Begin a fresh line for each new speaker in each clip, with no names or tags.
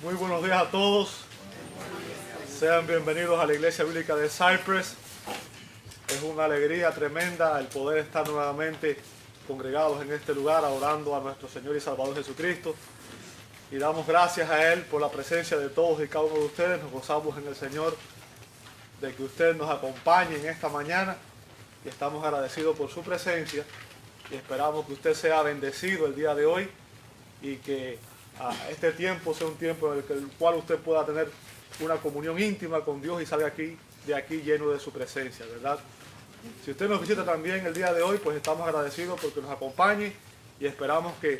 Muy buenos días a todos. Sean bienvenidos a la Iglesia Bíblica de Cypress. Es una alegría tremenda el poder estar nuevamente congregados en este lugar, adorando a nuestro Señor y Salvador Jesucristo. Y damos gracias a Él por la presencia de todos y cada uno de ustedes. Nos gozamos en el Señor de que usted nos acompañe en esta mañana. Y estamos agradecidos por su presencia. Y esperamos que usted sea bendecido el día de hoy. Y que este tiempo sea un tiempo en el cual usted pueda tener una comunión íntima con Dios y salga de aquí lleno de su presencia, ¿verdad? Si usted nos visita también el día de hoy, pues estamos agradecidos porque nos acompañe y esperamos que,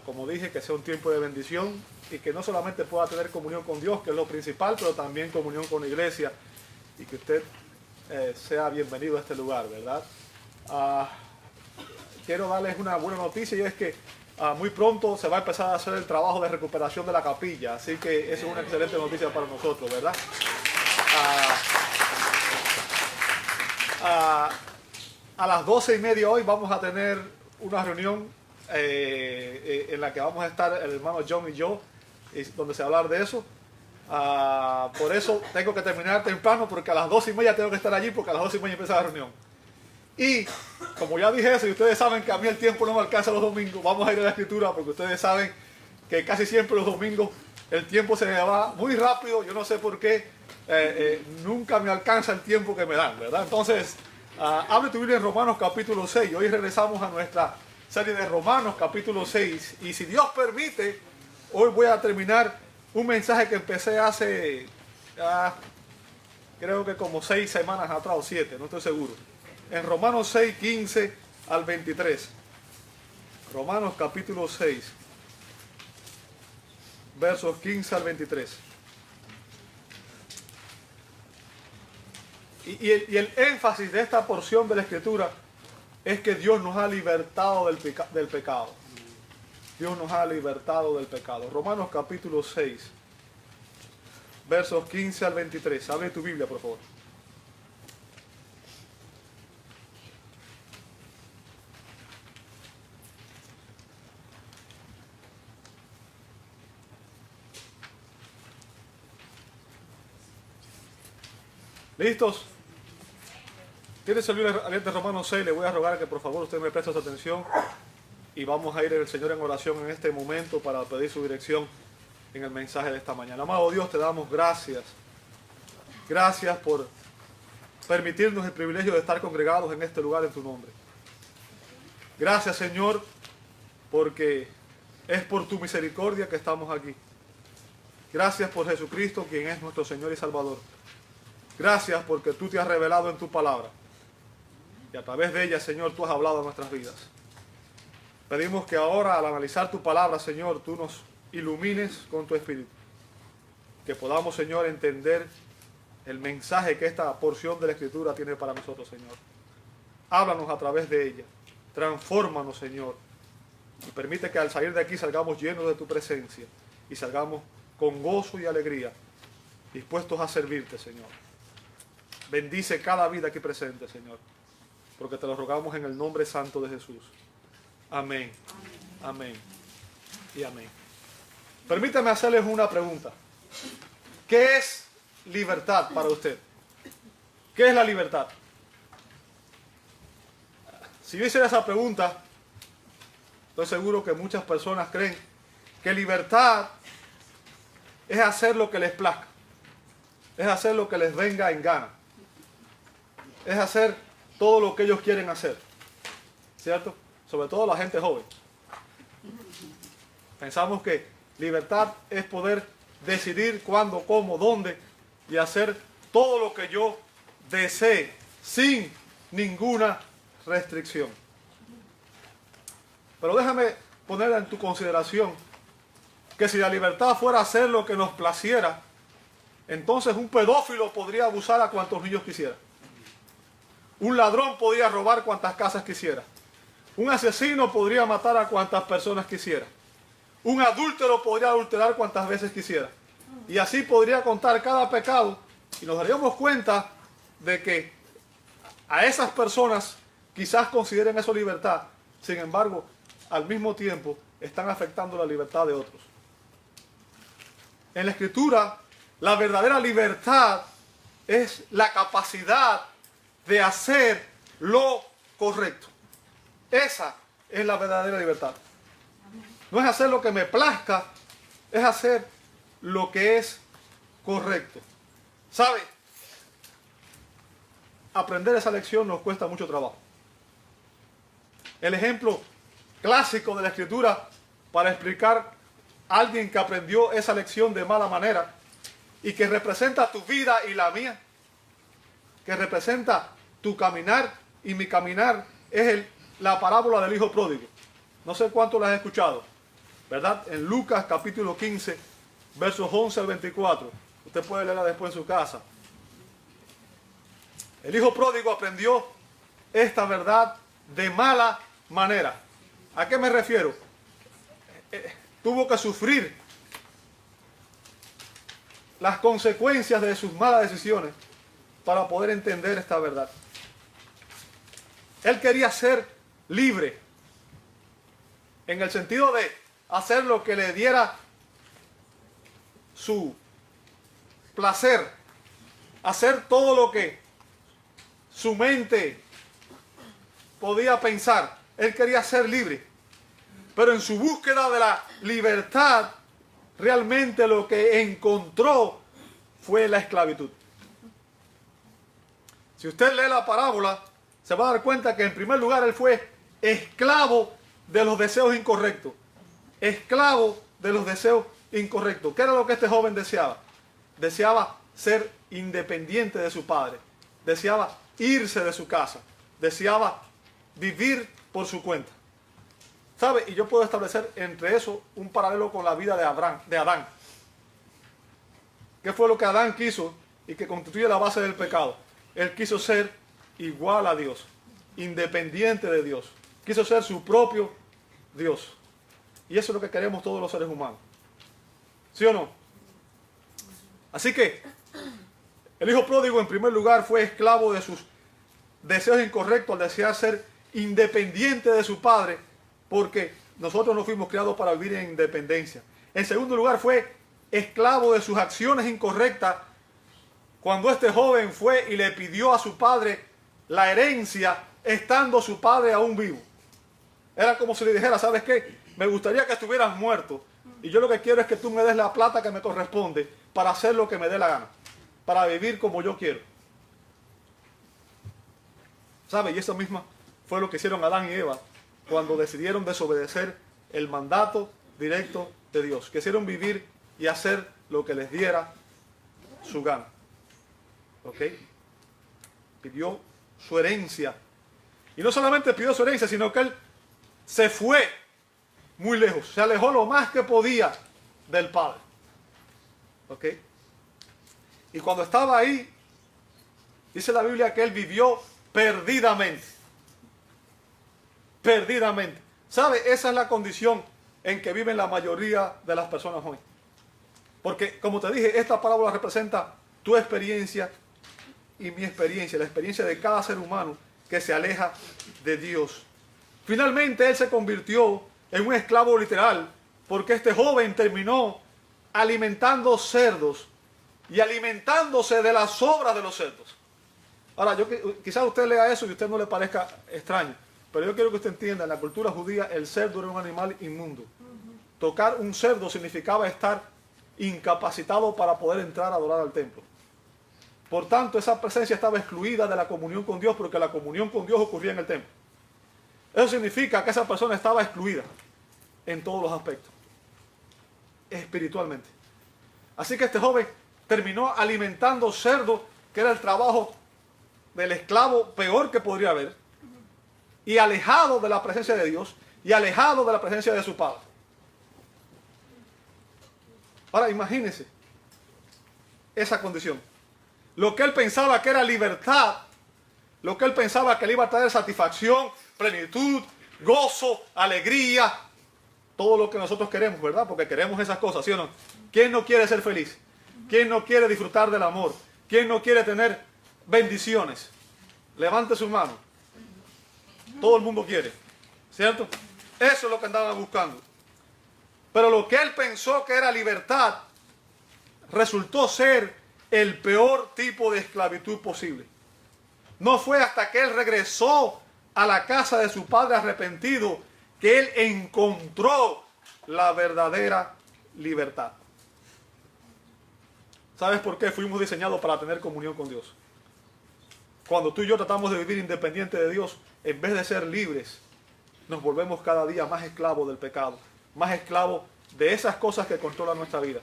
como dije, que sea un tiempo de bendición y que no solamente pueda tener comunión con Dios, que es lo principal, pero también comunión con la iglesia y que usted sea bienvenido a este lugar, ¿verdad? Quiero darles una buena noticia y es que muy pronto se va a empezar a hacer el trabajo de recuperación de la capilla, así que eso es una excelente noticia para nosotros, ¿verdad? A las 12:30 hoy vamos a tener una reunión en la que vamos a estar el hermano John y yo, donde se va a hablar de eso. Por eso tengo que terminar temprano, porque a las 12:30 tengo que estar allí, porque a las 12:30 empieza la reunión. Y como ya dije eso, y ustedes saben que a mí el tiempo no me alcanza los domingos, vamos a ir a la escritura, porque ustedes saben que casi siempre los domingos el tiempo se me va muy rápido. Yo no sé por qué, nunca me alcanza el tiempo que me dan, ¿verdad? Entonces, abre tu Biblia en Romanos capítulo 6. Hoy regresamos a nuestra serie de Romanos capítulo 6. Y si Dios permite, hoy voy a terminar un mensaje que empecé hace, creo que como 6 semanas atrás o 7, no estoy seguro. En Romanos 6, 15 al 23. Romanos capítulo 6, versos 15 al 23. Y el énfasis de esta porción de la Escritura es que Dios nos ha libertado del pecado. Dios nos ha libertado del pecado. Romanos capítulo 6, versos 15 al 23. Abre tu Biblia, por favor. ¿Listos? ¿Tienes el libro abierto de Romanos 6? Le voy a rogar que por favor usted me preste su atención y vamos a ir al Señor en oración en este momento para pedir su dirección en el mensaje de esta mañana. Amado Dios, te damos gracias. Gracias por permitirnos el privilegio de estar congregados en este lugar en tu nombre. Gracias, Señor, porque es por tu misericordia que estamos aquí. Gracias por Jesucristo, quien es nuestro Señor y Salvador. Gracias porque tú te has revelado en tu palabra. Y a través de ella, Señor, tú has hablado a nuestras vidas. Pedimos que ahora, al analizar tu palabra, Señor, tú nos ilumines con tu Espíritu. Que podamos, Señor, entender el mensaje que esta porción de la Escritura tiene para nosotros, Señor. Háblanos a través de ella. Transfórmanos, Señor. Y permite que al salir de aquí salgamos llenos de tu presencia. Y salgamos con gozo y alegría, dispuestos a servirte, Señor. Bendice cada vida aquí presente, Señor, porque te lo rogamos en el nombre santo de Jesús. Amén. Amén. Y amén. Permítame hacerles una pregunta. ¿Qué es libertad para usted? ¿Qué es la libertad? Si yo hiciera esa pregunta, estoy seguro que muchas personas creen que libertad es hacer lo que les plazca. Es hacer lo que les venga en gana. Es hacer todo lo que ellos quieren hacer. ¿Cierto? Sobre todo la gente joven. Pensamos que libertad es poder decidir cuándo, cómo, dónde y hacer todo lo que yo desee sin ninguna restricción. Pero déjame poner en tu consideración que si la libertad fuera hacer lo que nos placiera, entonces un pedófilo podría abusar a cuantos niños quisiera. Un ladrón podría robar cuantas casas quisiera. Un asesino podría matar a cuantas personas quisiera. Un adúltero podría adulterar cuantas veces quisiera. Y así podría contar cada pecado. Y nos daríamos cuenta de que a esas personas quizás consideren eso libertad. Sin embargo, al mismo tiempo están afectando la libertad de otros. En la Escritura, la verdadera libertad es la capacidad de hacer lo correcto. Esa es la verdadera libertad. No es hacer lo que me plazca, es hacer lo que es correcto. ¿Sabe? Aprender esa lección nos cuesta mucho trabajo. El ejemplo clásico de la Escritura para explicar a alguien que aprendió esa lección de mala manera y que representa tu vida y la mía, que representa tu caminar y mi caminar, es la parábola del hijo pródigo. No sé cuánto la has escuchado, ¿verdad? En Lucas capítulo 15, versos 11 al 24. Usted puede leerla después en su casa. El hijo pródigo aprendió esta verdad de mala manera. ¿A qué me refiero? Tuvo que sufrir las consecuencias de sus malas decisiones para poder entender esta verdad. Él quería ser libre, en el sentido de hacer lo que le diera su placer, hacer todo lo que su mente podía pensar. Él quería ser libre, pero en su búsqueda de la libertad, realmente lo que encontró fue la esclavitud. Si usted lee la parábola, se va a dar cuenta que en primer lugar él fue esclavo de los deseos incorrectos. Esclavo de los deseos incorrectos. ¿Qué era lo que este joven deseaba? Deseaba ser independiente de su padre. Deseaba irse de su casa. Deseaba vivir por su cuenta. ¿Sabe? Y yo puedo establecer entre eso un paralelo con la vida de Adán. ¿Qué fue lo que Adán quiso y que constituye la base del pecado? Él quiso ser igual a Dios, independiente de Dios. Quiso ser su propio Dios. Y eso es lo que queremos todos los seres humanos. ¿Sí o no? Así que el hijo pródigo en primer lugar fue esclavo de sus deseos incorrectos al desear ser independiente de su padre, porque nosotros no fuimos creados para vivir en independencia. En segundo lugar fue esclavo de sus acciones incorrectas cuando este joven fue y le pidió a su padre la herencia estando su padre aún vivo. Era como si le dijera, ¿sabes qué? Me gustaría que estuvieras muerto y yo lo que quiero es que tú me des la plata que me corresponde para hacer lo que me dé la gana, para vivir como yo quiero. ¿Sabe? Y eso mismo fue lo que hicieron Adán y Eva cuando decidieron desobedecer el mandato directo de Dios. Quisieron vivir y hacer lo que les diera su gana. ¿Ok? Pidió su herencia. Y no solamente pidió su herencia, sino que él se fue muy lejos. Se alejó lo más que podía del Padre. ¿Ok? Y cuando estaba ahí, dice la Biblia que él vivió perdidamente. Perdidamente. ¿Sabe? Esa es la condición en que viven la mayoría de las personas hoy. Porque, como te dije, esta parábola representa tu experiencia y mi experiencia, la experiencia de cada ser humano que se aleja de Dios. Finalmente, él se convirtió en un esclavo literal, porque este joven terminó alimentando cerdos y alimentándose de las sobras de los cerdos. Ahora, quizás usted lea eso y a usted no le parezca extraño, pero yo quiero que usted entienda, en la cultura judía el cerdo era un animal inmundo. Tocar un cerdo significaba estar incapacitado para poder entrar a adorar al templo. Por tanto, esa presencia estaba excluida de la comunión con Dios, porque la comunión con Dios ocurría en el templo. Eso significa que esa persona estaba excluida en todos los aspectos, espiritualmente. Así que este joven terminó alimentando cerdo, que era el trabajo del esclavo peor que podría haber, y alejado de la presencia de Dios, y alejado de la presencia de su padre. Ahora imagínense esa condición. Lo que él pensaba que era libertad, lo que él pensaba que le iba a traer satisfacción, plenitud, gozo, alegría, todo lo que nosotros queremos, ¿verdad? Porque queremos esas cosas, ¿sí o no? ¿Quién no quiere ser feliz? ¿Quién no quiere disfrutar del amor? ¿Quién no quiere tener bendiciones? Levante su mano. Todo el mundo quiere, ¿cierto? Eso es lo que andaban buscando. Pero lo que él pensó que era libertad, resultó ser el peor tipo de esclavitud posible. No fue hasta que él regresó a la casa de su padre arrepentido que él encontró la verdadera libertad. ¿Sabes por qué? Fuimos diseñados para tener comunión con Dios. Cuando tú y yo tratamos de vivir independiente de Dios, en vez de ser libres, nos volvemos cada día más esclavos del pecado, más esclavos de esas cosas que controlan nuestra vida.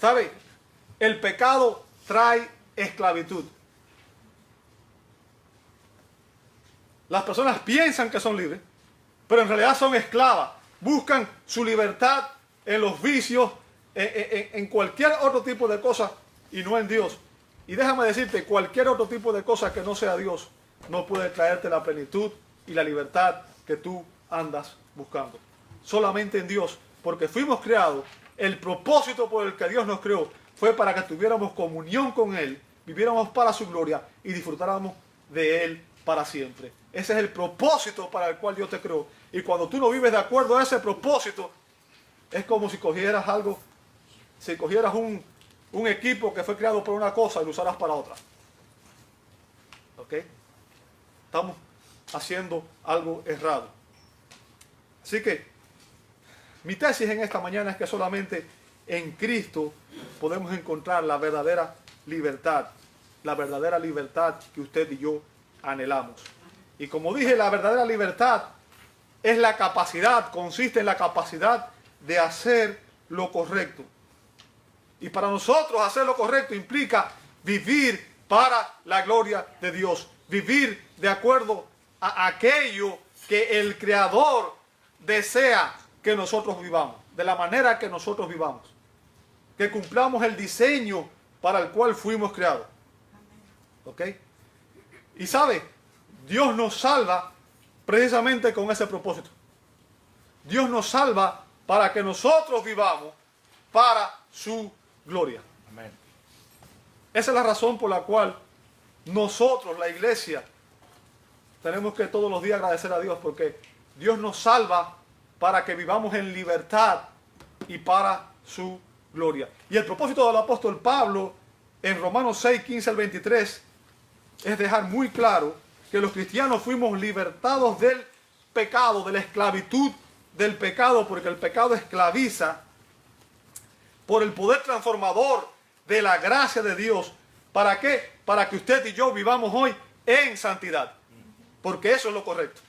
¿Sabe? El pecado trae esclavitud. Las personas piensan que son libres, pero en realidad son esclavas. Buscan su libertad en los vicios, en cualquier otro tipo de cosas y no en Dios. Y déjame decirte, cualquier otro tipo de cosa que no sea Dios no puede traerte la plenitud y la libertad que tú andas buscando. Solamente en Dios, porque fuimos creados, el propósito por el que Dios nos creó fue para que tuviéramos comunión con Él, viviéramos para su gloria y disfrutáramos de Él para siempre. Ese es el propósito para el cual Dios te creó. Y cuando tú no vives de acuerdo a ese propósito, es como si cogieras algo, si cogieras un equipo que fue creado para una cosa y lo usaras para otra. ¿Ok? Estamos haciendo algo errado. Así que mi tesis en esta mañana es que solamente en Cristo podemos encontrar la verdadera libertad que usted y yo anhelamos. Y como dije, la verdadera libertad es la capacidad, consiste en la capacidad de hacer lo correcto. Y para nosotros hacer lo correcto implica vivir para la gloria de Dios, vivir de acuerdo a aquello que el Creador desea que nosotros vivamos, de la manera que nosotros vivamos, que cumplamos el diseño para el cual fuimos creados. ¿Ok? Y sabe, Dios nos salva precisamente con ese propósito. Dios nos salva para que nosotros vivamos para su gloria. Amén. Esa es la razón por la cual nosotros, la iglesia, tenemos que todos los días agradecer a Dios, porque Dios nos salva para que vivamos en libertad y para su gloria. Y el propósito del apóstol Pablo en Romanos 6, 15 al 23 es dejar muy claro que los cristianos fuimos libertados del pecado, de la esclavitud del pecado, porque el pecado esclaviza, por el poder transformador de la gracia de Dios. ¿Para qué? Para que usted y yo vivamos hoy en santidad, porque eso es lo correcto.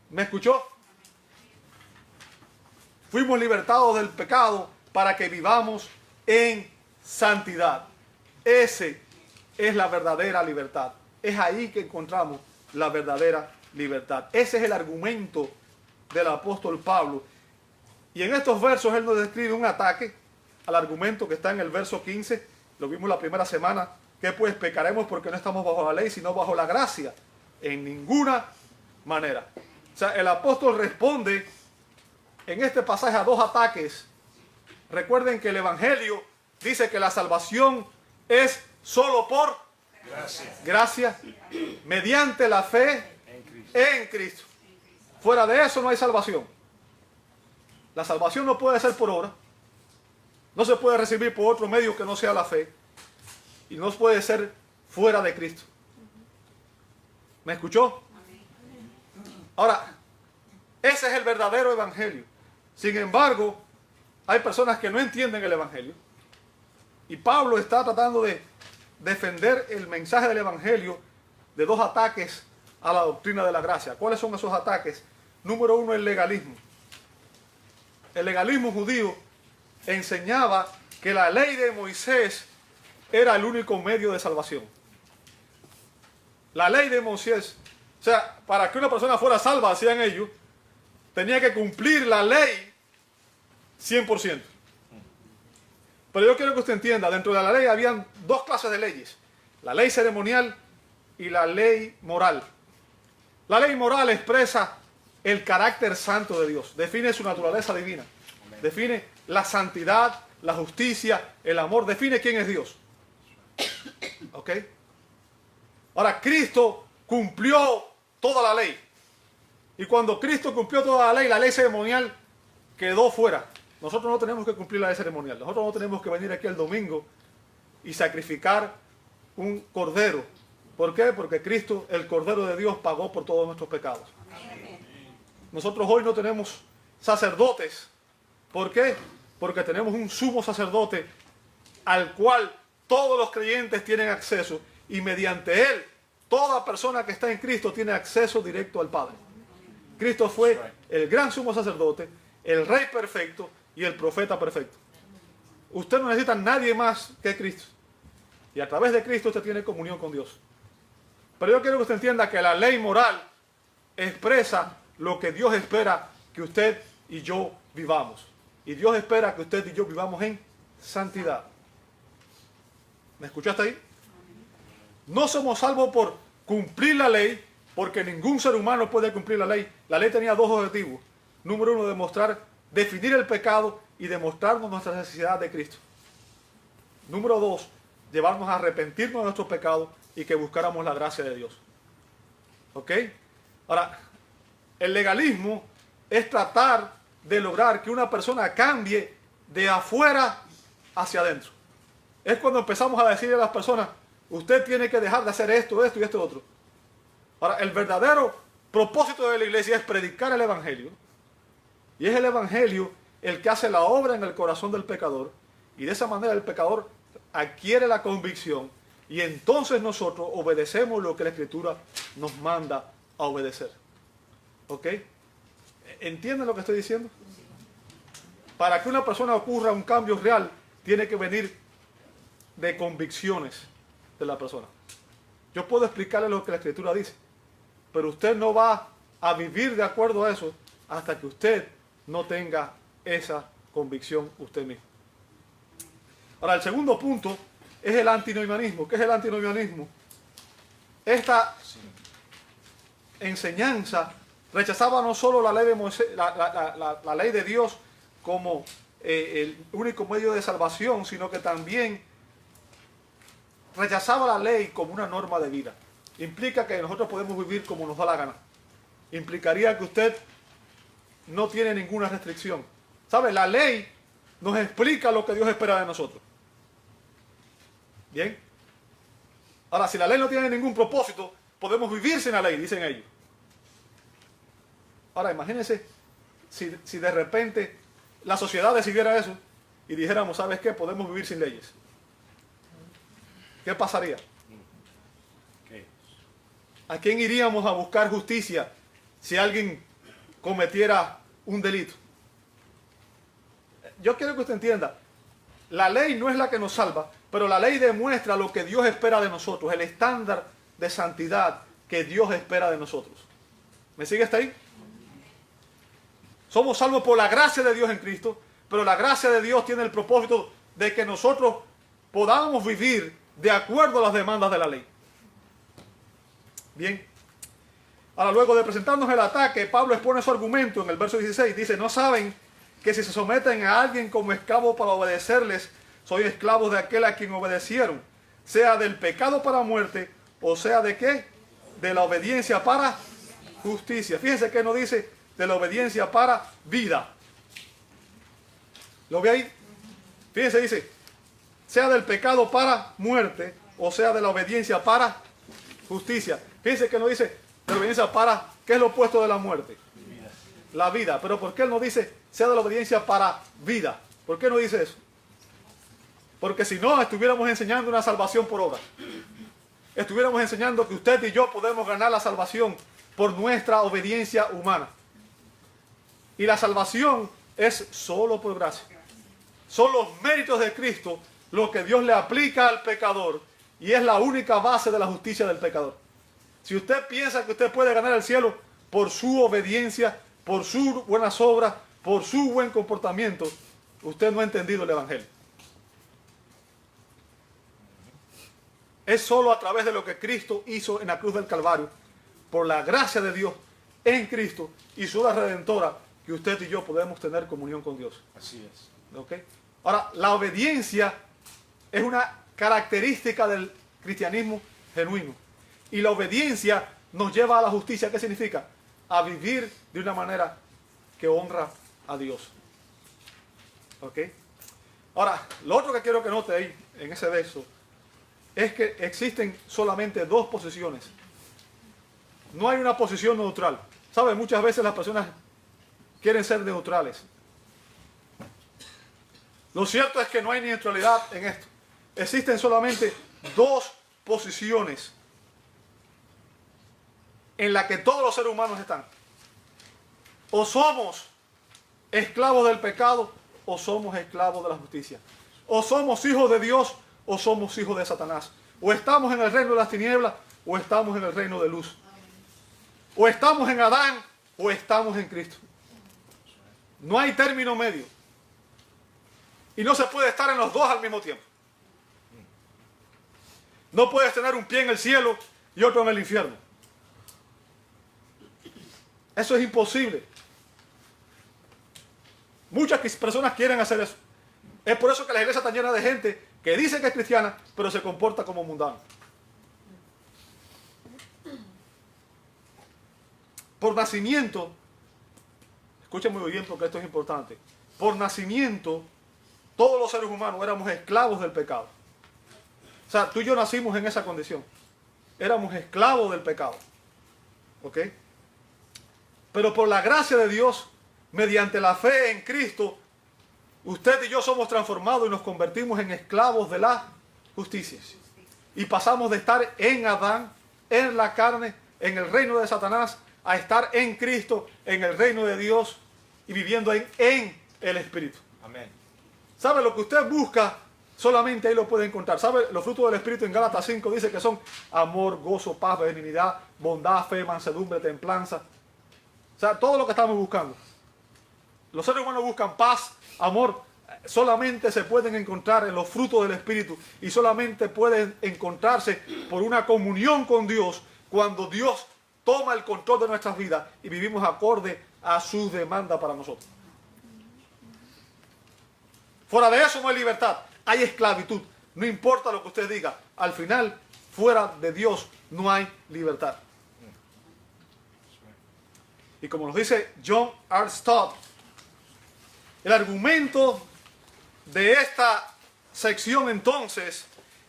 ¿Me escuchó? Fuimos libertados del pecado para que vivamos en santidad. Ese es la verdadera libertad. Es ahí que encontramos la verdadera libertad. Ese es el argumento del apóstol Pablo. Y en estos versos él nos describe un ataque al argumento que está en el verso 15. Lo vimos la primera semana. Que pues pecaremos porque no estamos bajo la ley, sino bajo la gracia. En ninguna manera. O sea, el apóstol responde en este pasaje a dos ataques. Recuerden que el Evangelio dice que la salvación es solo por gracia, mediante la fe en Cristo. Fuera de eso no hay salvación. La salvación no puede ser por obra. No se puede recibir por otro medio que no sea la fe. Y no puede ser fuera de Cristo. ¿Me escuchó? Ahora, ese es el verdadero evangelio. Sin embargo, hay personas que no entienden el evangelio. Y Pablo está tratando de defender el mensaje del evangelio de dos ataques a la doctrina de la gracia. ¿Cuáles son esos ataques? Número uno, el legalismo. El legalismo judío enseñaba que la ley de Moisés era el único medio de salvación. La ley de Moisés, o sea, para que una persona fuera salva, hacían ellos, tenía que cumplir la ley 100%. Pero yo quiero que usted entienda, dentro de la ley habían dos clases de leyes. La ley ceremonial y la ley moral. La ley moral expresa el carácter santo de Dios, define su naturaleza divina, define la santidad, la justicia, el amor, define quién es Dios. ¿Ok? Ahora, Cristo cumplió toda la ley. Y cuando Cristo cumplió toda la ley ceremonial quedó fuera. nosotros no tenemos que cumplir la ley ceremonial. Nosotros no tenemos que venir aquí el domingo y sacrificar un cordero. ¿Por qué? Porque Cristo, el Cordero de Dios, pagó por todos nuestros pecados. Nosotros hoy no tenemos sacerdotes. ¿Por qué? Porque tenemos un sumo sacerdote al cual todos los creyentes tienen acceso, y mediante él toda persona que está en Cristo tiene acceso directo al Padre. Cristo fue el gran sumo sacerdote, el rey perfecto y el profeta perfecto. Usted no necesita a nadie más que Cristo. Y a través de Cristo usted tiene comunión con Dios. Pero yo quiero que usted entienda que la ley moral expresa lo que Dios espera que usted y yo vivamos. Y Dios espera que usted y yo vivamos en santidad. ¿Me escuchaste ahí? No somos salvos por cumplir la ley, porque ningún ser humano puede cumplir la ley. La ley tenía dos objetivos. Número uno, definir el pecado y demostrarnos nuestra necesidad de Cristo. Número dos, llevarnos a arrepentirnos de nuestros pecados y que buscáramos la gracia de Dios. ¿Ok? Ahora, el legalismo es tratar de lograr que una persona cambie de afuera hacia adentro. Es cuando empezamos a decirle a las personas, usted tiene que dejar de hacer esto, esto y esto otro. Ahora, el verdadero propósito de la iglesia es predicar el evangelio. Y es el evangelio el que hace la obra en el corazón del pecador. Y de esa manera el pecador adquiere la convicción. Y entonces nosotros obedecemos lo que la Escritura nos manda a obedecer. ¿Ok? ¿Entienden lo que estoy diciendo? Para que una persona ocurra un cambio real, tiene que venir de convicciones de la persona. Yo puedo explicarle lo que la Escritura dice, pero usted no va a vivir de acuerdo a eso hasta que usted no tenga esa convicción usted mismo. Ahora, el segundo punto es el antinomianismo. ¿Qué es el antinomianismo? Esta enseñanza rechazaba no solo la ley de Moisés, la ley de Dios como el único medio de salvación, sino que también rechazaba la ley como una norma de vida. Implica que nosotros podemos vivir como nos da la gana. Implicaría que usted no tiene ninguna restricción. ¿Sabe? La ley nos explica lo que Dios espera de nosotros. ¿Bien? Ahora, si la ley no tiene ningún propósito, podemos vivir sin la ley, dicen ellos. Ahora, imagínense si de repente la sociedad decidiera eso y dijéramos, ¿sabes qué? Podemos vivir sin leyes. ¿Qué pasaría? ¿A quién iríamos a buscar justicia si alguien cometiera un delito? Yo quiero que usted entienda, la ley no es la que nos salva, pero la ley demuestra lo que Dios espera de nosotros, el estándar de santidad que Dios espera de nosotros. ¿Me sigue hasta ahí? Somos salvos por la gracia de Dios en Cristo, pero la gracia de Dios tiene el propósito de que nosotros podamos vivir de acuerdo a las demandas de la ley. Bien. Ahora, luego de presentarnos el ataque, Pablo expone su argumento en el verso 16. Dice, ¿no saben que si se someten a alguien como esclavo para obedecerles, soy esclavos de aquel a quien obedecieron, sea del pecado para muerte, o sea de qué? De la obediencia para justicia. Fíjense que no dice de la obediencia para vida. ¿Lo ve ahí? Fíjense, dice, sea del pecado para muerte, o sea de la obediencia para justicia. Fíjense que no dice de la obediencia para, ¿qué es lo opuesto de la muerte? Vida. La vida. Pero ¿por qué él no dice sea de la obediencia para vida? ¿Por qué no dice eso? Porque si no, estuviéramos enseñando una salvación por obra. Estuviéramos enseñando que usted y yo podemos ganar la salvación por nuestra obediencia humana. Y la salvación es solo por gracia. Son los méritos de Cristo lo que Dios le aplica al pecador, y es la única base de la justicia del pecador. Si usted piensa que usted puede ganar el cielo por su obediencia, por sus buenas obras, por su buen comportamiento, usted no ha entendido el Evangelio. Es solo a través de lo que Cristo hizo en la cruz del Calvario, por la gracia de Dios en Cristo y su obra redentora, que usted y yo podemos tener comunión con Dios.
Así es.
¿Okay? Ahora, la obediencia es una característica del cristianismo genuino. Y la obediencia nos lleva a la justicia. ¿Qué significa? A vivir de una manera que honra a Dios. ¿Ok? Ahora, lo otro que quiero que note ahí, en ese verso, es que existen solamente dos posiciones. No hay una posición neutral. ¿Sabe? Muchas veces las personas quieren ser neutrales. Lo cierto es que no hay neutralidad en esto. Existen solamente dos posiciones en las que todos los seres humanos están. O somos esclavos del pecado o somos esclavos de la justicia. O somos hijos de Dios o somos hijos de Satanás. O estamos en el reino de las tinieblas o estamos en el reino de luz. O estamos en Adán o estamos en Cristo. No hay término medio. Y no se puede estar en los dos al mismo tiempo. No puedes tener un pie en el cielo y otro en el infierno. Eso es imposible. Muchas personas quieren hacer eso. Es por eso que la iglesia está llena de gente que dice que es cristiana, pero se comporta como mundano. Por nacimiento, escuchen muy bien porque esto es importante. Por nacimiento, todos los seres humanos éramos esclavos del pecado. O sea, tú y yo nacimos en esa condición. Éramos esclavos del pecado. ¿Ok? Pero por la gracia de Dios, mediante la fe en Cristo, usted y yo somos transformados y nos convertimos en esclavos de la justicia. Y pasamos de estar en Adán, en la carne, en el reino de Satanás, a estar en Cristo, en el reino de Dios y viviendo en el Espíritu.
Amén.
¿Sabe lo que usted busca? Solamente ahí lo puede encontrar. ¿Sabe? Los frutos del Espíritu en Gálatas 5 dice que son amor, gozo, paz, benignidad, bondad, fe, mansedumbre, templanza. O sea, todo lo que estamos buscando. Los seres humanos buscan paz, amor. Solamente se pueden encontrar en los frutos del Espíritu y solamente pueden encontrarse por una comunión con Dios cuando Dios toma el control de nuestras vidas y vivimos acorde a su demanda para nosotros. Fuera de eso no hay libertad, hay esclavitud. No importa lo que usted diga, al final, fuera de Dios no hay libertad. Y como nos dice John R. Stott, el argumento de esta sección entonces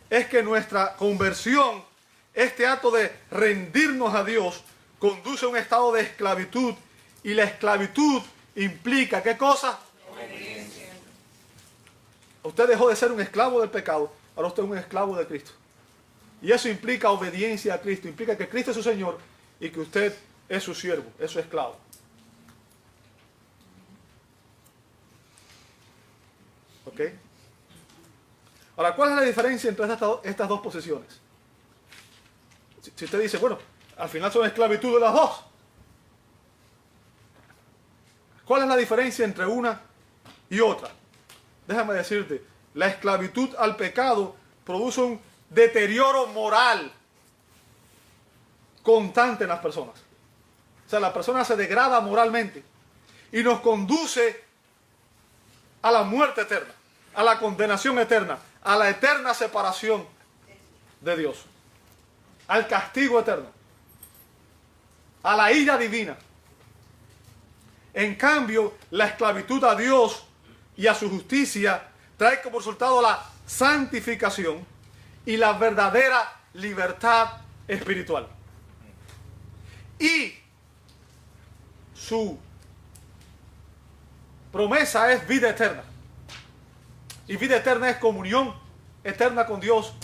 es que nuestra conversión, este acto de rendirnos a Dios, conduce a un estado de esclavitud y la esclavitud implica ¿qué cosa?
Obediencia.
Usted dejó de ser un esclavo del pecado, ahora usted es un esclavo de Cristo. Y eso implica obediencia a Cristo, implica que Cristo es su Señor y que usted es su siervo, es su esclavo. ¿Ok? Ahora, ¿cuál es la diferencia entre estas dos posiciones? Si usted dice, bueno, al final son esclavitud de las dos. ¿Cuál es la diferencia entre una y otra? Déjame decirte, la esclavitud al pecado produce un deterioro moral constante en las personas. O sea, la persona se degrada moralmente y nos conduce a la muerte eterna, a la condenación eterna, a la eterna separación de Dios, al castigo eterno, a la ira divina. En cambio, la esclavitud a Dios y a su justicia trae como resultado la santificación y la verdadera libertad espiritual. Y su promesa es vida eterna. Y vida eterna es comunión eterna con Dios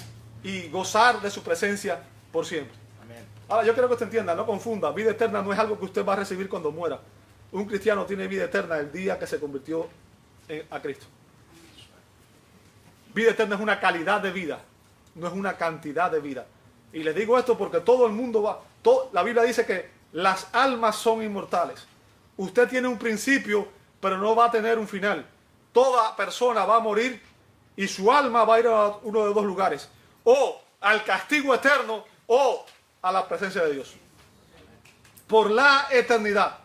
y gozar de su presencia por siempre.
Amén.
Ahora, yo quiero que usted entienda, no confunda. Vida eterna no es algo que usted va a recibir cuando muera. Un cristiano tiene vida eterna el día que se convirtió a Cristo. Vida eterna es una calidad de vida, no es una cantidad de vida. Y les digo esto porque todo el mundo va... la Biblia dice que las almas son inmortales. Usted tiene un principio, pero no va a tener un final. Toda persona va a morir y su alma va a ir a uno de dos lugares. O al castigo eterno o a la presencia de Dios. Por la eternidad.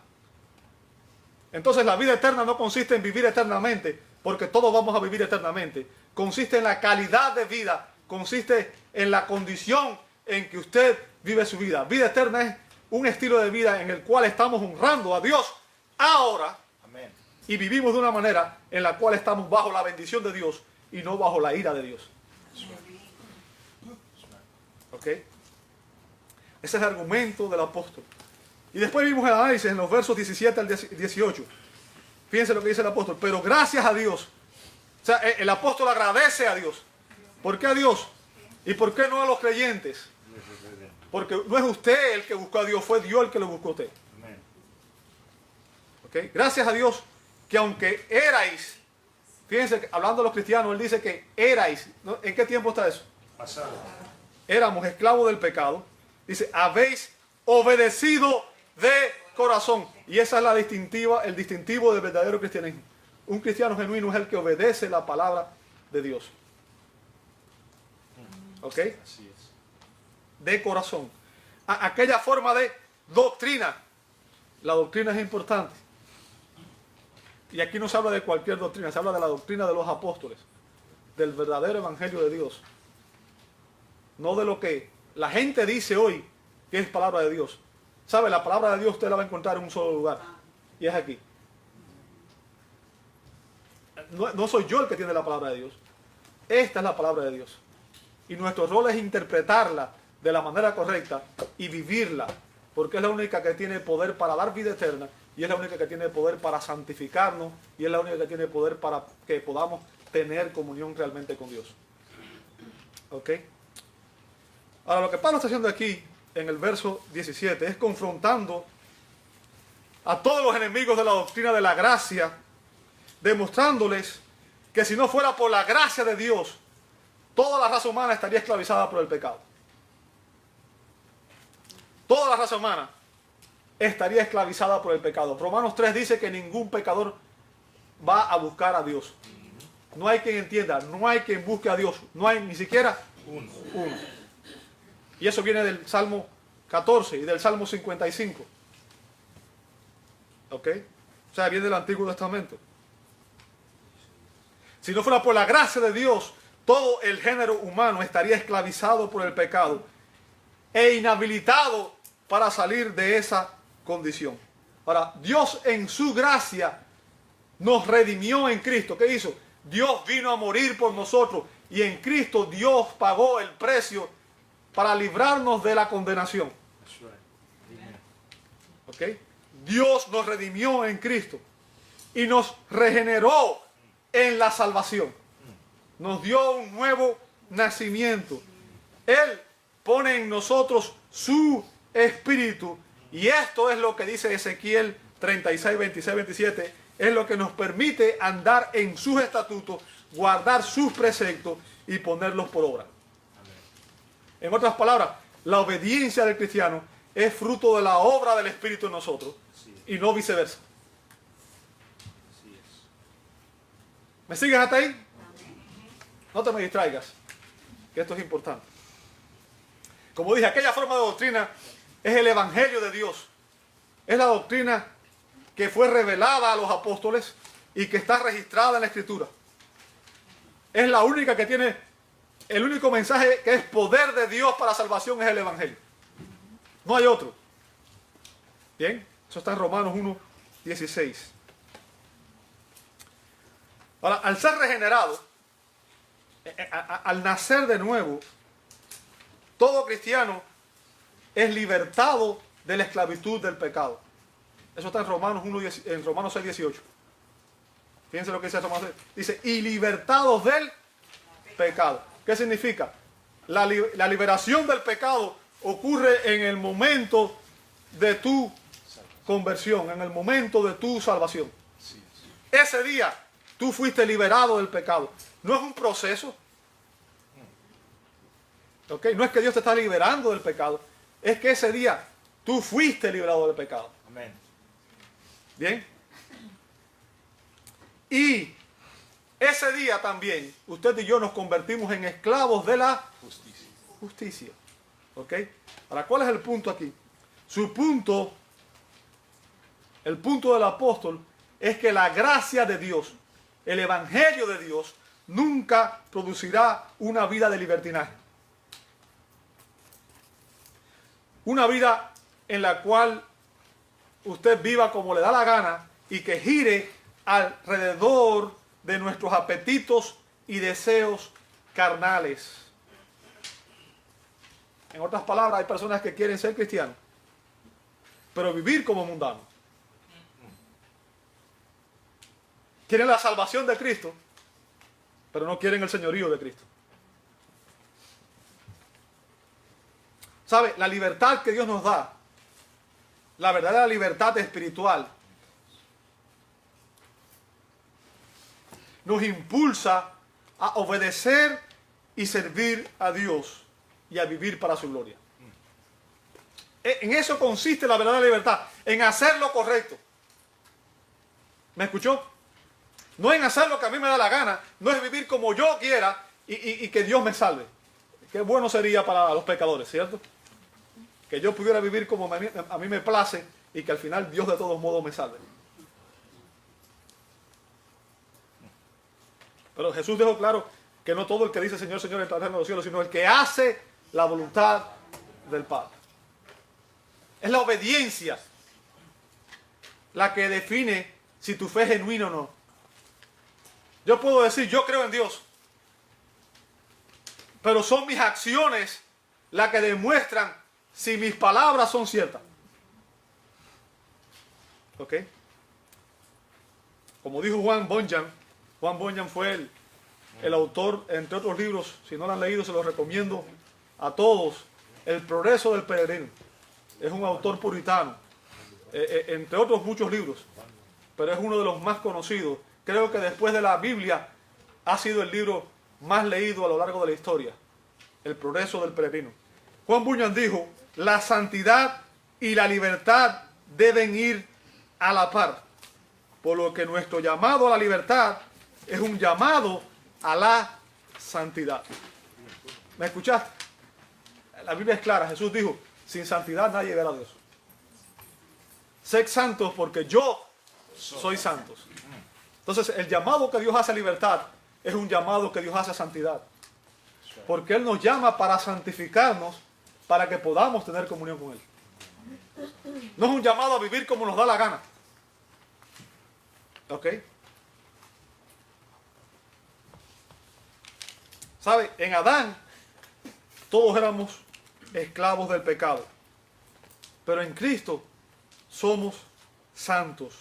Entonces la vida eterna no consiste en vivir eternamente, porque todos vamos a vivir eternamente. Consiste en la calidad de vida, consiste en la condición en que usted vive su vida. Vida eterna es un estilo de vida en el cual estamos honrando a Dios ahora.
Amén.
y vivimos de una manera en la cual estamos bajo la bendición de Dios y no bajo la ira de Dios. ¿Ok? Ese es el argumento del apóstol. Y después vimos el análisis en los versos 17 al 18. Fíjense lo que dice el apóstol. Pero gracias a Dios. O sea, el apóstol agradece a Dios. ¿Por qué a Dios? ¿Y por qué no a los creyentes? Porque no es usted el que buscó a Dios, fue Dios el que lo buscó a usted. ¿Ok? Gracias a Dios que aunque erais, fíjense, hablando de los cristianos, él dice que erais, ¿no? ¿En qué tiempo está eso?
Pasado.
Éramos esclavos del pecado. Dice, habéis obedecido de corazón. Y esa es el distintivo del verdadero cristianismo. Un cristiano genuino es el que obedece la palabra de Dios. ¿Ok?
Así es.
De corazón. Aquella forma de doctrina. La doctrina es importante. Y aquí no se habla de cualquier doctrina, se habla de la doctrina de los apóstoles, del verdadero evangelio de Dios. No de lo que la gente dice hoy que es palabra de Dios. ¿Sabe? La palabra de Dios usted la va a encontrar en un solo lugar. Y es aquí. No soy yo el que tiene la palabra de Dios. Esta es la palabra de Dios. Y nuestro rol es interpretarla de la manera correcta y vivirla. Porque es la única que tiene poder para dar vida eterna. Y es la única que tiene poder para santificarnos. Y es la única que tiene poder para que podamos tener comunión realmente con Dios. ¿Ok? Ahora, lo que Pablo está haciendo aquí, en el verso 17, es confrontando a todos los enemigos de la doctrina de la gracia, demostrándoles que si no fuera por la gracia de Dios, toda la raza humana estaría esclavizada por el pecado. Toda la raza humana estaría esclavizada por el pecado. Romanos 3 dice que ningún pecador va a buscar a Dios. No hay quien entienda, no hay quien busque a Dios, no hay ni siquiera uno. Y eso viene del Salmo 14 y del Salmo 55. ¿Ok? O sea, viene del Antiguo Testamento. Si no fuera por la gracia de Dios, todo el género humano estaría esclavizado por el pecado e inhabilitado para salir de esa condición. Ahora, Dios en su gracia nos redimió en Cristo. ¿Qué hizo? Dios vino a morir por nosotros y en Cristo Dios pagó el precio para librarnos de la condenación. ¿Ok? Dios nos redimió en Cristo y nos regeneró en la salvación. Nos dio un nuevo nacimiento. Él pone en nosotros su espíritu y esto es lo que dice Ezequiel 36, 26, 27. Es lo que nos permite andar en sus estatutos, guardar sus preceptos y ponerlos por obra. En otras palabras, la obediencia del cristiano es fruto de la obra del Espíritu en nosotros y no viceversa.
Así es.
¿Me sigues hasta ahí? No te me distraigas, que esto es importante. Como dije, aquella forma de doctrina es el Evangelio de Dios. Es la doctrina que fue revelada a los apóstoles y que está registrada en la Escritura. Es la única que tiene... El único mensaje que es poder de Dios para salvación es el Evangelio. No hay otro. Bien, eso está en Romanos 1, 16. Ahora, al ser regenerado, al nacer de nuevo, todo cristiano es libertado de la esclavitud del pecado. Eso está en Romanos 6, 18. Fíjense lo que dice Romanos 6. Dice, y libertados del pecado. ¿Qué significa? La liberación del pecado ocurre en el momento de tu conversión, en el momento de tu salvación. Ese día tú fuiste liberado del pecado. No es un proceso. ¿Ok? No es que Dios te está liberando del pecado. Es que ese día tú fuiste liberado del pecado.
Amén.
¿Bien? Y ese día también, usted y yo nos convertimos en esclavos de la justicia. ¿Ok? Ahora, ¿cuál es el punto aquí? Su punto, el punto del apóstol, es que la gracia de Dios, el evangelio de Dios, nunca producirá una vida de libertinaje. Una vida en la cual usted viva como le da la gana y que gire alrededor de nuestros apetitos y deseos carnales. En otras palabras, hay personas que quieren ser cristianos, pero vivir como mundanos. Quieren la salvación de Cristo, pero no quieren el señorío de Cristo. ¿Sabe? La libertad que Dios nos da, la verdadera libertad espiritual, nos impulsa a obedecer y servir a Dios y a vivir para su gloria. En eso consiste la verdadera libertad, en hacer lo correcto. ¿Me escuchó? No en hacer lo que a mí me da la gana, no es vivir como yo quiera y que Dios me salve. Qué bueno sería para los pecadores, ¿cierto? Que yo pudiera vivir como a mí me place y que al final Dios de todos modos me salve. Pero Jesús dejó claro que no todo el que dice Señor, Señor entrará en los cielos, sino el que hace la voluntad del Padre. Es la obediencia la que define si tu fe es genuina o no. Yo puedo decir, yo creo en Dios, pero son mis acciones las que demuestran si mis palabras son ciertas. ¿Ok? Como dijo Juan Bunyan fue el autor, entre otros libros, si no lo han leído se los recomiendo a todos, El progreso del peregrino. Es un autor puritano, entre otros muchos libros, pero es uno de los más conocidos. Creo que después de la Biblia ha sido el libro más leído a lo largo de la historia. El progreso del peregrino. Juan Bunyan dijo, la santidad y la libertad deben ir a la par. Por lo que nuestro llamado a la libertad es un llamado a la santidad. ¿Me escuchaste? La Biblia es clara. Jesús dijo, sin santidad nadie verá a Dios. Sed santos porque yo soy santos. Entonces, el llamado que Dios hace a libertad es un llamado que Dios hace a santidad. Porque Él nos llama para santificarnos, para que podamos tener comunión con Él. No es un llamado a vivir como nos da la gana. ¿Ok? ¿Sabe? En Adán, todos éramos esclavos del pecado. Pero en Cristo somos santos.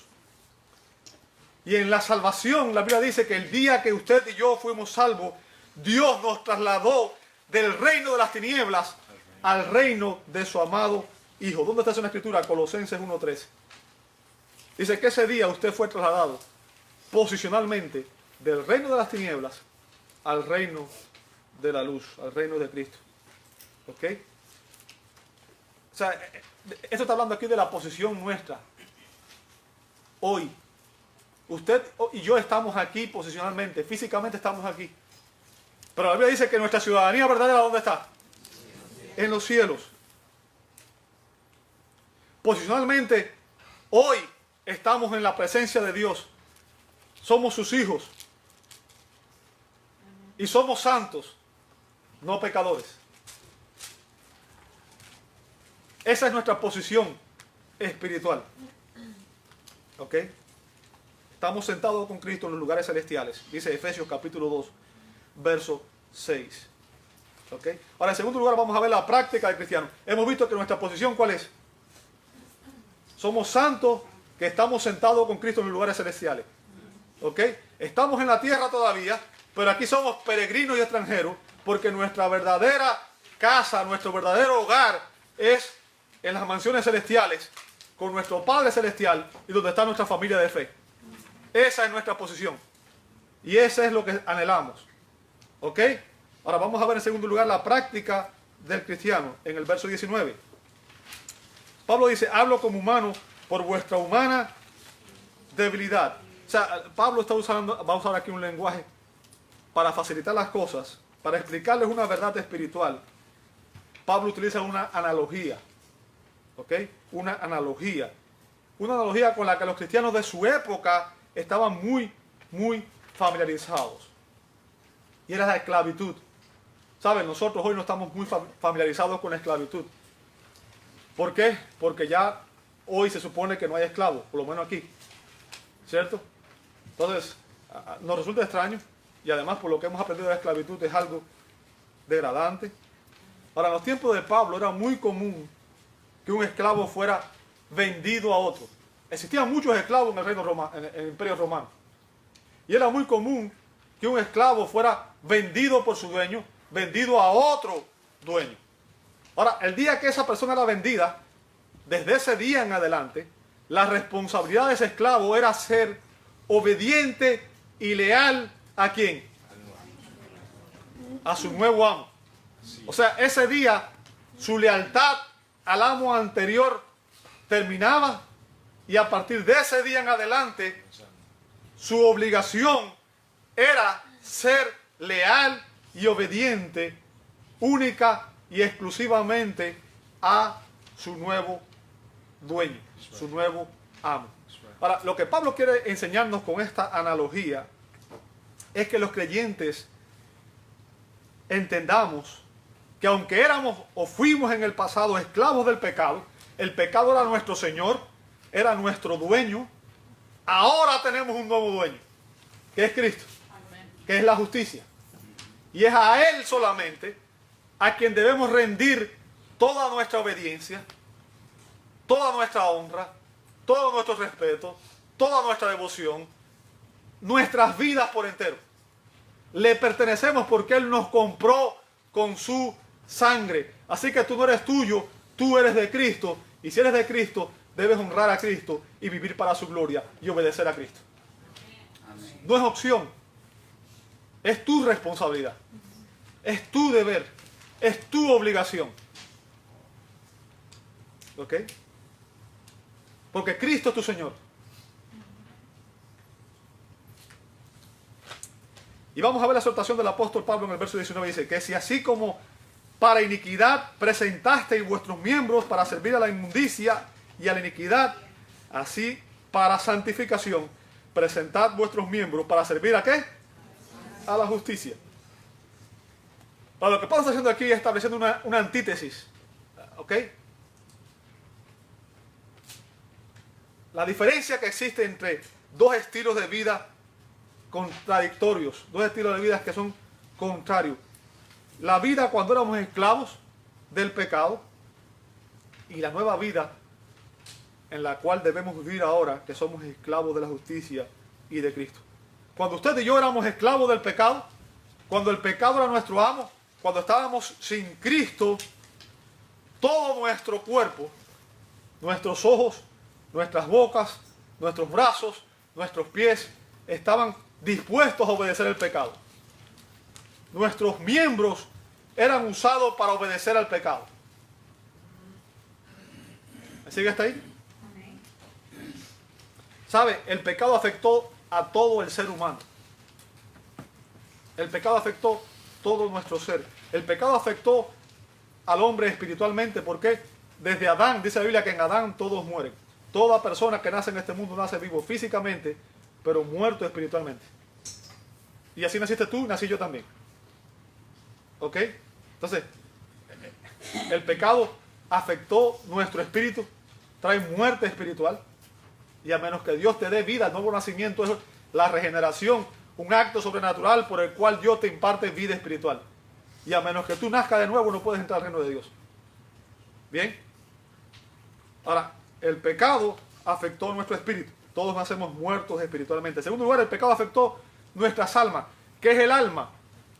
Y en la salvación, la Biblia dice que el día que usted y yo fuimos salvos, Dios nos trasladó del reino de las tinieblas al reino de su amado Hijo. ¿Dónde está eso en la Escritura? Colosenses 1:13. Dice que ese día usted fue trasladado posicionalmente del reino de las tinieblas al reino de la luz, al reino de Cristo. ¿Ok? O sea, esto está hablando aquí de la posición nuestra. Hoy. Usted y yo estamos aquí posicionalmente, físicamente estamos aquí. Pero la Biblia dice que nuestra ciudadanía verdadera, ¿dónde está? En los cielos. Posicionalmente, hoy estamos en la presencia de Dios. Somos sus hijos. Y somos santos, no pecadores. Esa es nuestra posición espiritual. ¿Ok? Estamos sentados con Cristo en los lugares celestiales. Dice Efesios capítulo 2, verso 6. ¿Ok? Ahora, en segundo lugar, vamos a ver la práctica del cristiano. Hemos visto que nuestra posición, ¿cuál es? Somos santos que estamos sentados con Cristo en los lugares celestiales. ¿Ok? Estamos en la tierra todavía, pero aquí somos peregrinos y extranjeros, porque nuestra verdadera casa, nuestro verdadero hogar es en las mansiones celestiales, con nuestro Padre Celestial y donde está nuestra familia de fe. Esa es nuestra posición. Y eso es lo que anhelamos. ¿Ok? Ahora vamos a ver en segundo lugar la práctica del cristiano en el verso 19. Pablo dice, hablo como humano por vuestra humana debilidad. O sea, Pablo va a usar aquí un lenguaje para facilitar las cosas, para explicarles una verdad espiritual. Pablo utiliza una analogía. ¿Ok? Una analogía. Una analogía con la que los cristianos de su época estaban muy familiarizados. Y era la esclavitud. ¿Saben? Nosotros hoy no estamos muy familiarizados con la esclavitud. ¿Por qué? Porque ya hoy se supone que no hay esclavos, por lo menos aquí. ¿Cierto? Entonces, nos resulta extraño y además por lo que hemos aprendido de la esclavitud es algo degradante. Ahora, en los tiempos de Pablo era muy común que un esclavo fuera vendido a otro. Existían muchos esclavos en el reino romano, en el imperio romano. Y era muy común que un esclavo fuera vendido por su dueño, vendido a otro dueño. Ahora, el día que esa persona era vendida, desde ese día en adelante, la responsabilidad de ese esclavo era ser obediente y leal ¿a quién? A su nuevo amo. O sea, ese día su lealtad al amo anterior terminaba y a partir de ese día en adelante su obligación era ser leal y obediente única y exclusivamente a su nuevo dueño, su nuevo amo. Ahora, lo que Pablo quiere enseñarnos con esta analogía es que los creyentes entendamos que aunque éramos o fuimos en el pasado esclavos del pecado, el pecado era nuestro Señor, era nuestro dueño, ahora tenemos un nuevo dueño, que es Cristo, que es la justicia. Y es a Él solamente a quien debemos rendir toda nuestra obediencia, toda nuestra honra, todo nuestro respeto, toda nuestra devoción, nuestras vidas por entero. Le pertenecemos porque Él nos compró con su sangre. Así que tú no eres tuyo, tú eres de Cristo. Y si eres de Cristo, debes honrar a Cristo y vivir para su gloria y obedecer a Cristo. Amén. No es opción. Es tu responsabilidad. Es tu deber. Es tu obligación. ¿Ok? Porque Cristo es tu Señor. Y vamos a ver la exhortación del apóstol Pablo en el verso 19. Dice que si así como para iniquidad presentasteis vuestros miembros para servir a la inmundicia y a la iniquidad, así para santificación presentad vuestros miembros para servir ¿a qué? A la justicia. Pero lo que Pablo está haciendo aquí es estableciendo una antítesis. ¿Ok? La diferencia que existe entre dos estilos de vida contradictorios, dos estilos de vida que son contrarios. La vida cuando éramos esclavos del pecado y la nueva vida en la cual debemos vivir ahora, que somos esclavos de la justicia y de Cristo. Cuando usted y yo éramos esclavos del pecado, cuando el pecado era nuestro amo, cuando estábamos sin Cristo, todo nuestro cuerpo, nuestros ojos, nuestras bocas, nuestros brazos, nuestros pies, estaban dispuestos a obedecer el pecado. Nuestros miembros eran usados para obedecer al pecado. ¿Me sigue hasta ahí? ¿Sabe? El pecado afectó a todo el ser humano. El pecado afectó todo nuestro ser. El pecado afectó al hombre espiritualmente porque desde Adán, dice la Biblia que en Adán todos mueren. Toda persona que nace en este mundo nace vivo físicamente, pero muerto espiritualmente. Y así naciste tú, nací yo también. ¿Ok? Entonces, el pecado afectó nuestro espíritu, trae muerte espiritual. Y a menos que Dios te dé vida, el nuevo nacimiento es la regeneración, un acto sobrenatural por el cual Dios te imparte vida espiritual. Y a menos que tú nazcas de nuevo, no puedes entrar al reino de Dios. ¿Bien? Ahora, el pecado afectó nuestro espíritu. Todos nacemos muertos espiritualmente. En segundo lugar, el pecado afectó nuestras almas. ¿Qué es el alma?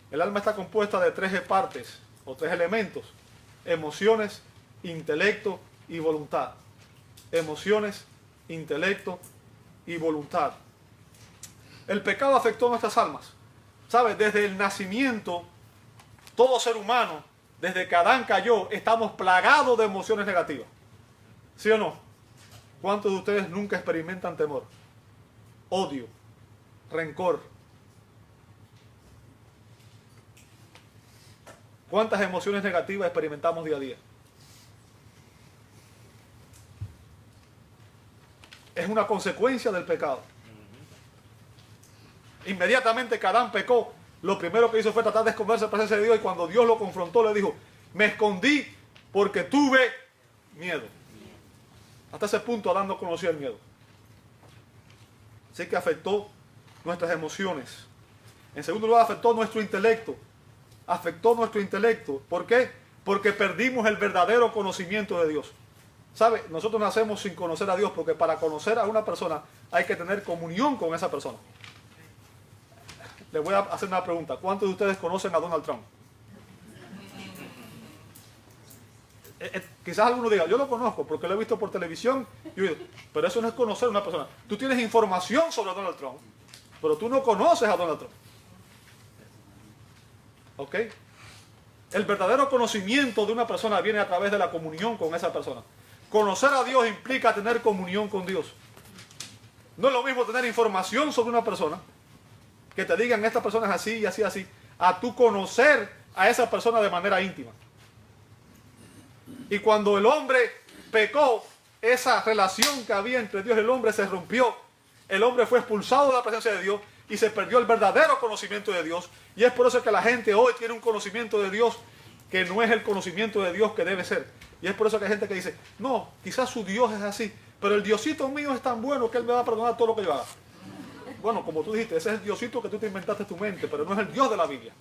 El alma está compuesta de tres partes o tres elementos: emociones, intelecto y voluntad. Emociones, intelecto y voluntad. El pecado afectó nuestras almas. ¿Sabes? Desde el nacimiento, todo ser humano, desde que Adán cayó, estamos plagados de emociones negativas. ¿Sí o no? ¿Cuántos de ustedes nunca experimentan temor, odio, rencor? ¿Cuántas emociones negativas experimentamos día a día? Es una consecuencia del pecado. Inmediatamente que Adán pecó, lo primero que hizo fue tratar de esconderse en presencia de Dios, y cuando Dios lo confrontó le dijo: me escondí porque tuve miedo. Hasta ese punto Adán no conocía el miedo. Así que afectó nuestras emociones. En segundo lugar, afectó nuestro intelecto. Afectó nuestro intelecto. ¿Por qué? Porque perdimos el verdadero conocimiento de Dios. ¿Sabe? Nosotros nacemos sin conocer a Dios, porque para conocer a una persona hay que tener comunión con esa persona. Les voy a hacer una pregunta. ¿Cuántos de ustedes conocen a Donald Trump? Quizás alguno diga, yo lo conozco porque lo he visto por televisión, pero eso no es conocer a una persona. Tú tienes información sobre Donald Trump, pero tú no conoces a Donald Trump. ¿Ok? El verdadero conocimiento de una persona viene a través de la comunión con esa persona. Conocer a Dios implica tener comunión con Dios. No es lo mismo tener información sobre una persona, que te digan esta persona es así y así, así, a tú conocer a esa persona de manera íntima. Y cuando el hombre pecó, esa relación que había entre Dios y el hombre se rompió. El hombre fue expulsado de la presencia de Dios y se perdió el verdadero conocimiento de Dios. Y es por eso que la gente hoy tiene un conocimiento de Dios que no es el conocimiento de Dios que debe ser. Y es por eso que hay gente que dice, no, quizás su Dios es así, pero el Diosito mío es tan bueno que Él me va a perdonar todo lo que yo haga. Bueno, como tú dijiste, ese es el Diosito que tú te inventaste en tu mente, pero no es el Dios de la Biblia.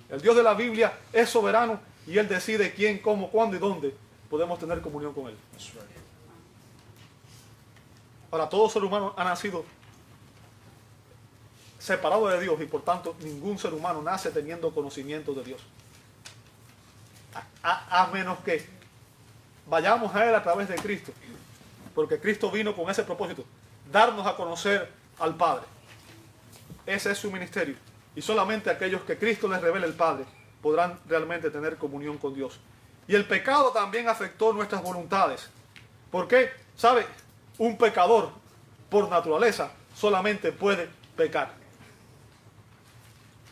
El Dios de la Biblia es soberano y Él decide quién, cómo, cuándo y dónde podemos tener comunión con Él. Ahora, todo ser humano ha nacido separado de Dios y por tanto ningún ser humano nace teniendo conocimiento de Dios. A menos que vayamos a Él a través de Cristo, porque Cristo vino con ese propósito, darnos a conocer al Padre. Ese es su ministerio. Y solamente aquellos que Cristo les revele el Padre podrán realmente tener comunión con Dios. Y el pecado también afectó nuestras voluntades. ¿Por qué? ¿Sabe? Un pecador, por naturaleza, solamente puede pecar.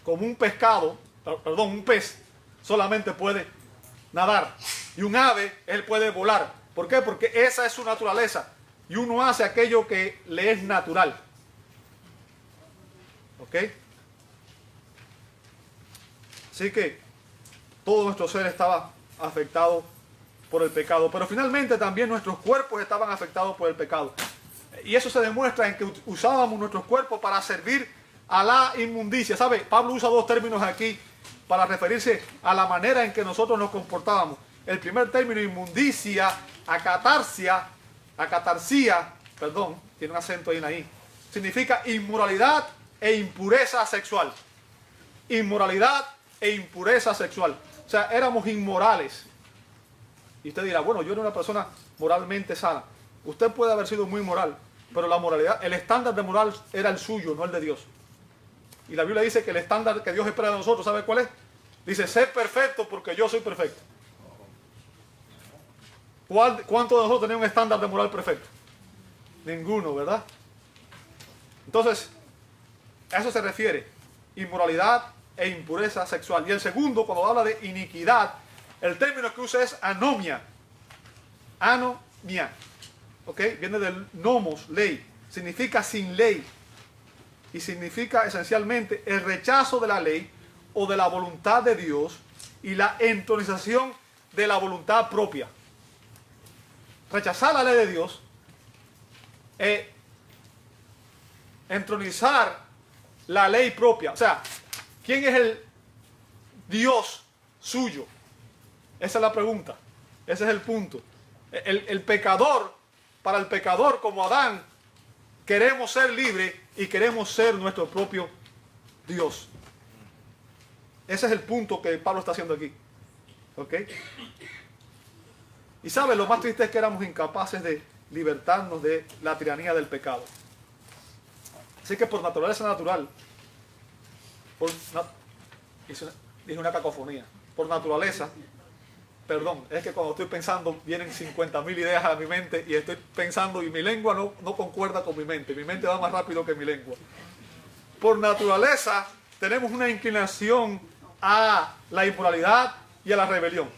Como un un pez, solamente puede nadar. Y un ave, él puede volar. ¿Por qué? Porque esa es su naturaleza. Y uno hace aquello que le es natural. ¿Ok? Así que todo nuestro ser estaba afectado por el pecado. Pero finalmente también nuestros cuerpos estaban afectados por el pecado. Y eso se demuestra en que usábamos nuestros cuerpos para servir a la inmundicia. ¿Sabe? Pablo usa dos términos aquí para referirse a la manera en que nosotros nos comportábamos. El primer término, inmundicia, acatarsia, tiene un acento ahí en ahí. Significa inmoralidad e impureza sexual. Inmoralidad e impureza sexual. O sea, éramos inmorales. Y usted dirá, bueno, yo era una persona moralmente sana. Usted puede haber sido muy moral, pero la moralidad, el estándar de moral era el suyo, no el de Dios. Y la Biblia dice que el estándar que Dios espera de nosotros, ¿sabe cuál es? Dice, sé perfecto porque yo soy perfecto. ¿Cuántos de nosotros tenían un estándar de moral perfecto? Ninguno, ¿verdad? Entonces, a eso se refiere. Inmoralidad e impureza sexual. Y el segundo, cuando habla de iniquidad, el término que usa es anomia. Anomia. ¿Ok? Viene del nomos, ley. Significa sin ley. Y significa esencialmente el rechazo de la ley o de la voluntad de Dios y la entronización de la voluntad propia. Rechazar la ley de Dios es entronizar la ley propia. O sea, ¿quién es el Dios suyo? Esa es la pregunta. Ese es el punto. El pecador, para el pecador como Adán, queremos ser libres y queremos ser nuestro propio Dios. Ese es el punto que Pablo está haciendo aquí. ¿Ok? Y ¿sabe? Lo más triste es que éramos incapaces de libertarnos de la tiranía del pecado. Así que por naturaleza natural, dije una cacofonía, por naturaleza, es que cuando estoy pensando vienen 50.000 ideas a mi mente y estoy pensando y mi lengua no concuerda con mi mente va más rápido que mi lengua. Por naturaleza tenemos una inclinación a la inmoralidad y a la rebelión.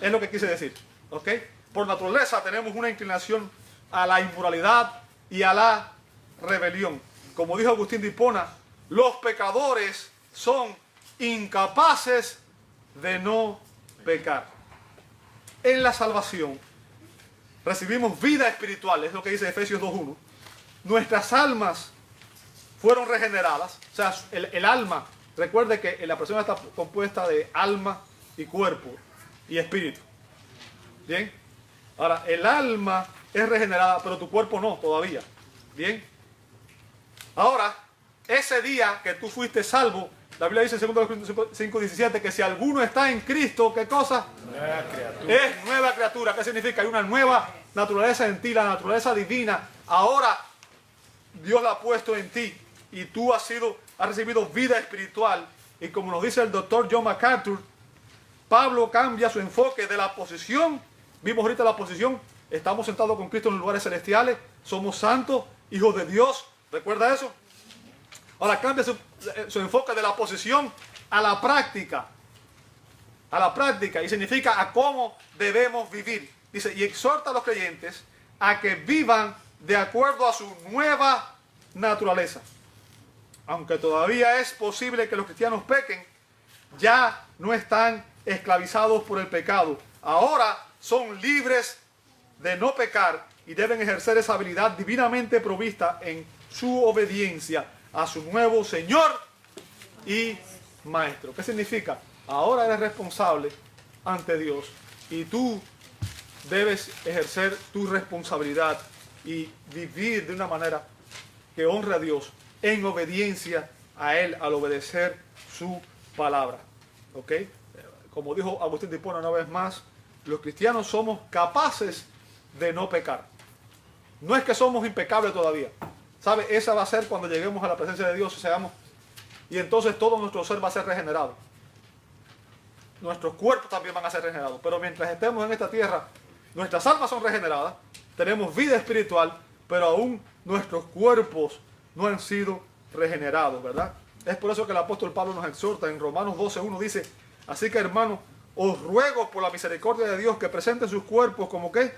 Es lo que quise decir. ¿Ok? Por naturaleza tenemos una inclinación a la inmoralidad y a la rebelión. Como dijo Agustín de Hipona, los pecadores son incapaces de no pecar. En la salvación recibimos vida espiritual, es lo que dice Efesios 2.1. Nuestras almas fueron regeneradas. O sea, el alma, recuerde que la persona está compuesta de alma y cuerpo y espíritu. Bien. Ahora, el alma es regenerada, pero tu cuerpo no, todavía. Bien. Ahora, ese día que tú fuiste salvo, la Biblia dice en 2 Corintios 5:17 que si alguno está en Cristo, ¿qué cosa?
Nueva criatura.
Es nueva criatura. ¿Qué significa? Hay una nueva naturaleza en ti, la naturaleza divina. Ahora Dios la ha puesto en ti y tú has recibido vida espiritual. Y como nos dice el doctor John MacArthur, Pablo cambia su enfoque de la posición. Vimos ahorita la posición. Estamos sentados con Cristo en los lugares celestiales. Somos santos, hijos de Dios. ¿Recuerda eso? Ahora cambia su enfoque de la posición a la práctica. A la práctica. Y significa a cómo debemos vivir. Dice, y exhorta a los creyentes a que vivan de acuerdo a su nueva naturaleza. Aunque todavía es posible que los cristianos pequen, ya no están esclavizados por el pecado. Ahora son libres de no pecar y deben ejercer esa habilidad divinamente provista en su obediencia a su nuevo Señor y Maestro. ¿Qué significa? Ahora eres responsable ante Dios y tú debes ejercer tu responsabilidad y vivir de una manera que honre a Dios en obediencia a Él al obedecer su palabra. ¿Ok? Como dijo Agustín de Hipona una vez más, los cristianos somos capaces de no pecar. No es que somos impecables todavía. ¿Sabe? Esa va a ser cuando lleguemos a la presencia de Dios y entonces todo nuestro ser va a ser regenerado. Nuestros cuerpos también van a ser regenerados. Pero mientras estemos en esta tierra, nuestras almas son regeneradas, tenemos vida espiritual, pero aún nuestros cuerpos no han sido regenerados, ¿verdad? Es por eso que el apóstol Pablo nos exhorta en Romanos 12:1, dice, así que hermanos, os ruego por la misericordia de Dios que presenten sus cuerpos como ¿qué?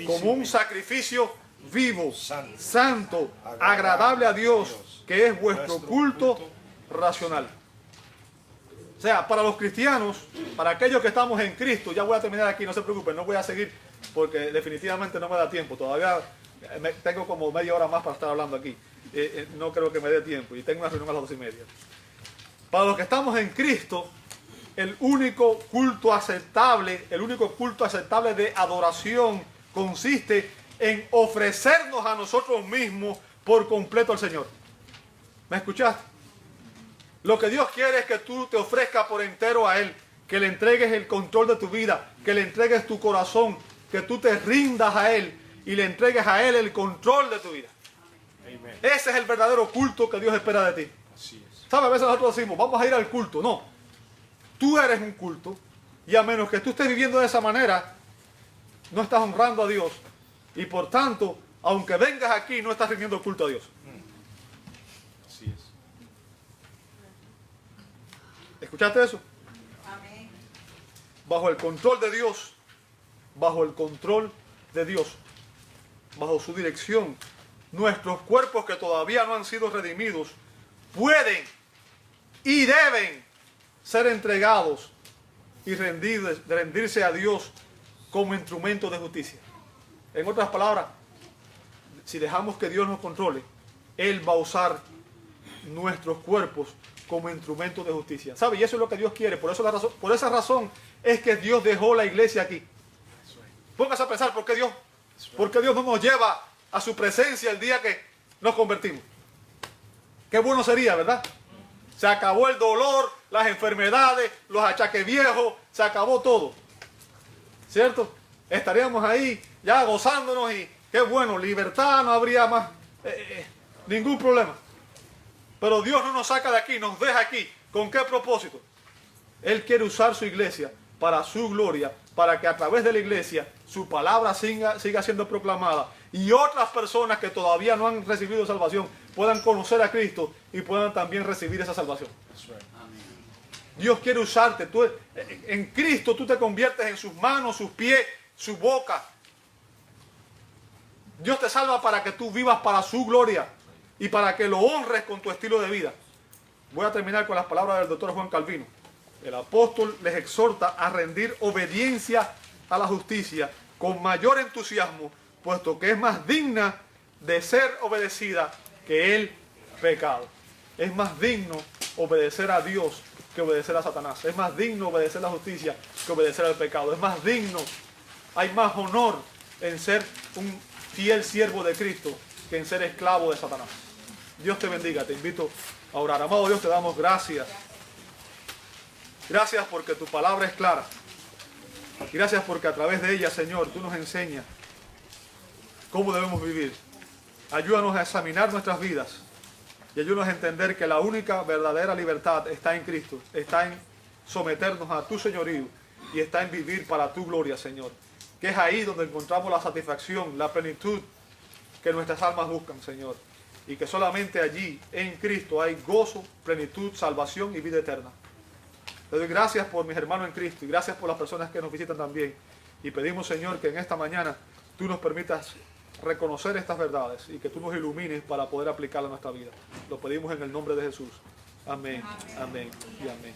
Como un sacrificio vivo, santo, agradable a Dios, que es vuestro culto racional. O sea, para los cristianos, para aquellos que estamos en Cristo, ya voy a terminar aquí, no se preocupen, no voy a seguir porque definitivamente no me da tiempo. Todavía tengo como media hora más para estar hablando aquí. No creo que me dé tiempo y tengo una reunión a las 2:30. Para los que estamos en Cristo, el único culto aceptable de adoración consiste en ofrecernos a nosotros mismos por completo al Señor. ¿Me escuchaste? Lo que Dios quiere es que tú te ofrezcas por entero a Él, que le entregues el control de tu vida, que le entregues tu corazón, que tú te rindas a Él y le entregues a Él el control de tu vida.
Amen.
Ese es el verdadero culto que Dios espera de ti.
Así es.
¿Sabes? A veces nosotros decimos, vamos a ir al culto. No, tú eres un culto y a menos que tú estés viviendo de esa manera, no estás honrando a Dios y por tanto, aunque vengas aquí, no estás rindiendo culto a Dios.
Así es.
¿Escuchaste eso?
Amén.
Bajo el control de Dios, bajo el control de Dios, bajo su dirección, nuestros cuerpos que todavía no han sido redimidos pueden y deben ser entregados y rendirse a Dios como instrumento de justicia. En otras palabras, si dejamos que Dios nos controle, Él va a usar nuestros cuerpos como instrumento de justicia. ¿Sabe? Y eso es lo que Dios quiere. Por esa razón es que Dios dejó la iglesia aquí. Póngase a pensar por qué Dios no nos lleva a su presencia el día que nos convertimos. Qué bueno sería, ¿verdad? Se acabó el dolor, las enfermedades, los achaques viejos, se acabó todo. ¿Cierto? Estaríamos ahí ya gozándonos y qué bueno, libertad, no habría más ningún problema. Pero Dios no nos saca de aquí, nos deja aquí. ¿Con qué propósito? Él quiere usar su iglesia para su gloria, para que a través de la iglesia su palabra siga siendo proclamada y otras personas que todavía no han recibido salvación puedan conocer a Cristo y puedan también recibir esa salvación. Dios quiere usarte. En Cristo tú te conviertes en sus manos, sus pies, su boca. Dios te salva para que tú vivas para su gloria y para que lo honres con tu estilo de vida. Voy a terminar con las palabras del doctor Juan Calvino. El apóstol les exhorta a rendir obediencia a la justicia con mayor entusiasmo, puesto que es más digna de ser obedecida que el pecado. Es más digno obedecer a Dios que obedecer a Satanás. Es más digno obedecer la justicia que obedecer al pecado. Es más digno, hay más honor en ser un fiel siervo de Cristo que en ser esclavo de Satanás. Dios te bendiga, te invito a orar. Amado Dios, te damos gracias. Gracias porque tu palabra es clara. Gracias porque a través de ella, Señor, tú nos enseñas cómo debemos vivir. Ayúdanos a examinar nuestras vidas y ayúdanos a entender que la única verdadera libertad está en Cristo, está en someternos a tu señorío y está en vivir para tu gloria, Señor. Que es ahí donde encontramos la satisfacción, la plenitud que nuestras almas buscan, Señor. Y que solamente allí, en Cristo, hay gozo, plenitud, salvación y vida eterna. Te doy gracias por mis hermanos en Cristo y gracias por las personas que nos visitan también. Y pedimos, Señor, que en esta mañana tú nos permitas reconocer estas verdades y que tú nos ilumines para poder aplicarlas a nuestra vida. Lo pedimos en el nombre de Jesús. Amén, amén y amén.